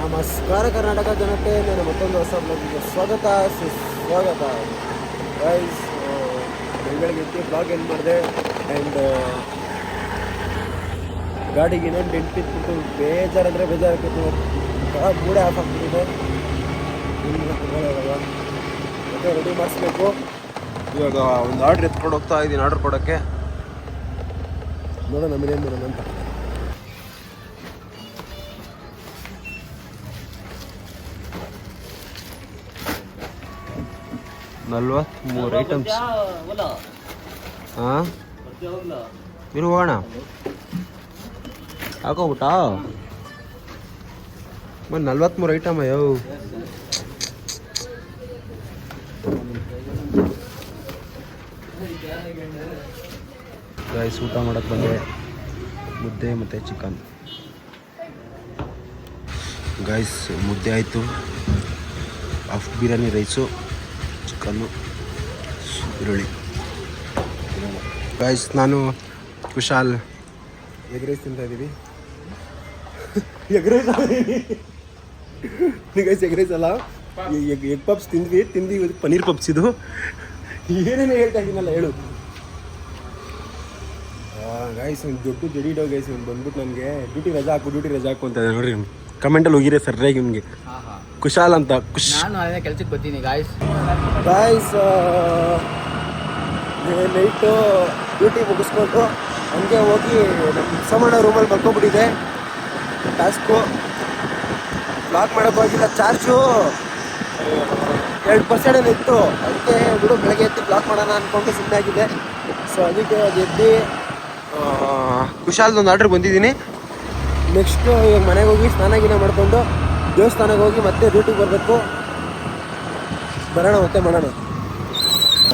ನಮಸ್ಕಾರ ಕರ್ನಾಟಕ ಜನತೆ, ನಾನು ಮತ್ತೊಂದು ಹೊಸ ಬ್ಲಾಗಿಗೆ ಸ್ವಾಗತ ಸುಸ್ವಾಗತ. ಗೈಸ್, ಬೆಳಗ್ಗೆ ಎತ್ತಿ ಬ್ಲಾಗ್ ಏನು ಮಾಡಿದೆ ಆ್ಯಂಡ್ ಗಾಡಿಗೆ ಇನ್ನೊಂದು ಡೆಂಟ್ ಇಟ್ಬಿಟ್ಟು ಬೇಜಾರಂದರೆ ಬೇಜಾರಾಗ್ತಿತ್ತು. ಮೂಡೆ ಆಫ್ ಆಗ್ತಿದೆ. ಮತ್ತೆ ರೆಡಿ ಮಾಡಿಸ್ಬೇಕು. ಇವಾಗ ಒಂದು ಆರ್ಡ್ರ್ ಎತ್ಕೊಂಡು ಹೋಗ್ತಾ ಇದ್ದೀನಿ, ಆರ್ಡ್ರ್ ಕೊಡೋಕ್ಕೆ. ನೋಡೋಣ ನಮ್ಮನೇನು ಮಾಡೋಣ ಅಂತ. ನಲ್ವತ್ಮೂರು ಐಟಮ್ಸ್. ಹಾಂ, ಇರು ಹೋಗೋಣ. ಹಾಕೋಬಿಟ್ಟ ಮತ್ತೆ 43 ಐಟಮ್ ಅಯ್ಯೋ. ಗೈಸ್, ಊಟ ಮಾಡೋಕ್ಕೆ ಬಂದೆ. ಮುದ್ದೆ ಮತ್ತು ಚಿಕನ್. ಗೈಸ್, ಮುದ್ದೆ ಆಯಿತು, ಹಾಫ್ ಬಿರಿಯಾನಿ ರೈಸು, ಚಿಕನ್ನು, ಈರುಳ್ಳಿ. ಗೈಸ್, ನಾನು ಕುಶಾಲ್ ಎಗ್ ರೈಸ್ ತಿಂತಾ ಇದ್ದೀವಿ. Egg rice guys, egg rice ಅಲ್ಲ, ಎಗ್ ಪಪ್ಸ್ ತಿಂದ್ವಿ ಪನ್ನೀರ್ ಪಪ್ಸ್. ಇದು ಏನೇನು ಹೇಳ್ತಾ ಇದ್ದೀನಲ್ಲ ಹೇಳು. ಗೈಸ್, ಒಂದು ದೊಡ್ಡ ಜಡಿಡೋ ಗೈಸ್. ಇವ್ನು ಬಂದ್ಬಿಟ್ಟು ನನಗೆ ಡ್ಯೂಟಿ ರಜಾ ಹಾಕು ಅಂತ ನೋಡ್ರಿ. ಕಮೆಂಟಲ್ಲಿ ಹೋಗಿರಿ ಸರಿಯಾಗಿ ಇವ್ನಿಗೆ. ಕುಶಾಲ್ ಅಂತ. ನಾನು ಅದೇ ಕೆಲ್ಸಕ್ಕೆ ಬರ್ತೀನಿ ಗಾಯ್ಸ್. ನೈಟು ಡ್ಯೂಟಿ ಮುಗಿಸ್ಕೊಂಡು ಹಂಗೆ ಹೋಗಿ ನಮ್ಮ ಸಮಾನ ರೂಮಲ್ಲಿ ಬರ್ಕೊಂಡ್ಬಿಟ್ಟಿದೆ. ಟಾಸ್ಕು ಬ್ಲಾಕ್ ಮಾಡೋಕ್ಕೆ ಹೋಗಿಲ್ಲ. ಚಾರ್ಜು 2% ಇತ್ತು. ಅದಕ್ಕೆ ಬಿಡು ಬೆಳಗ್ಗೆ ಎದ್ದು ಬ್ಲಾಕ್ ಮಾಡೋಣ ಅಂದ್ಕೊಂಡು ಸುಮ್ಮನೆ ಆಗಿದೆ. ಸೊ ಅದಕ್ಕೆ ಎದ್ದು ಕುಶಾಲ್ದೊಂದು ಆರ್ಡ್ರ್ ಬಂದಿದ್ದೀನಿ. ನೆಕ್ಸ್ಟು ಇವಾಗ ಮನೆಗೆ ಹೋಗಿ ಸ್ನಾನ ಮಾಡಿಕೊಂಡು ದೇವಸ್ಥಾನಕ್ಕೆ ಹೋಗಿ ಮತ್ತೆ ಡ್ಯೂಟಿಗೆ ಬರಬೇಕು. ಬರೋಣ, ಮತ್ತೆ ಮಾಡೋಣ.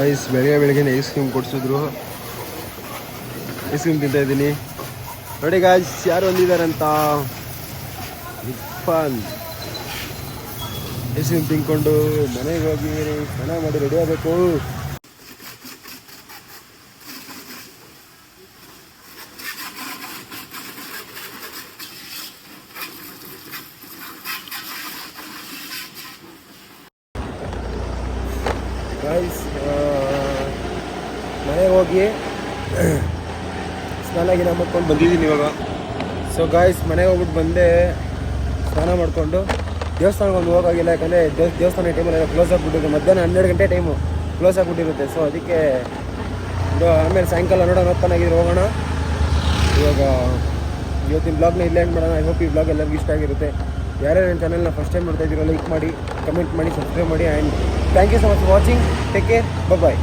ಐಸ್ ಬೆಳಗ್ಗೆ ಐಸ್ ಕ್ರೀಮ್ ಕೊಡಿಸಿದ್ರು. ಐಸ್ ಕ್ರೀಮ್ ತಿಂತಾಯಿದ್ದೀನಿ ನೋಡಿ ಗಾಯ್ಸ್. ಯಾರು ಬಂದಿದ್ದಾರಂತ ಇರ್ಫಾನ್. ಐಸ್ ಕ್ರೀಮ್ ತಿನ್ಕೊಂಡು ಮನೆಗೆ ಹೋಗಿ ಸ್ನಾನ ಮಾಡಿ ರೆಡಿ ಆಗಬೇಕು. ಗೈಸ್, ಮನೆಗೆ ಹೋಗಿ ಸ್ನಾನ ಮಾಡ್ಕೊಂಡು ಬಂದಿದ್ದೀನಿ ಇವಾಗ. ಸೊ ಗಾಯ್ಸ್, ಮನೆಗೆ ಹೋಗ್ಬಿಟ್ಟು ಬಂದೆ. ಸ್ನಾನ ಮಾಡಿಕೊಂಡು ದೇವಸ್ಥಾನಕ್ಕೆ ಒಂದು ಹೋಗಾಗಿಲ್ಲ, ಯಾಕಂದರೆ ದೇವಸ್ಥಾನ ಟೈಮಲ್ಲಿ ಕ್ಲೋಸ್ ಆಗಿಬಿಟ್ಟಿರುತ್ತೆ. ಮಧ್ಯಾಹ್ನ 12 ಗಂಟೆ ಟೈಮು ಕ್ಲೋಸ್ ಆಗಿಬಿಟ್ಟಿರುತ್ತೆ. ಸೊ ಅದಕ್ಕೆ ಆಮೇಲೆ ಸಾಯಂಕಾಲ ನೋಡೋಣ, ಓಪನ್ ಆಗಿದ್ರೆ ಹೋಗೋಣ. ಇವಾಗ ಇವತ್ತಿನ ಬ್ಲಾಗ್ನ ಇಲ್ಲೇ ಎಂಡ್ ಮಾಡೋಣ. ಐ ಹೋಪ್ ಈ ಬ್ಲಾಗ್ ಎಲ್ಲರಿಗೂ ಇಷ್ಟ ಆಗಿರುತ್ತೆ. ಯಾರ್ಯಾರು ನನ್ನ ಚಾನಲ್ನ ಫಸ್ಟ್ ಟೈಮ್ ನೋಡ್ತಾ ಇದ್ದೀರೋ ಲೈಕ್ ಮಾಡಿ, ಕಮೆಂಟ್ ಮಾಡಿ, ಸಬ್ಸ್ಕ್ರೈಬ್ ಮಾಡಿ. And thank you so much for watching. Take care, bye.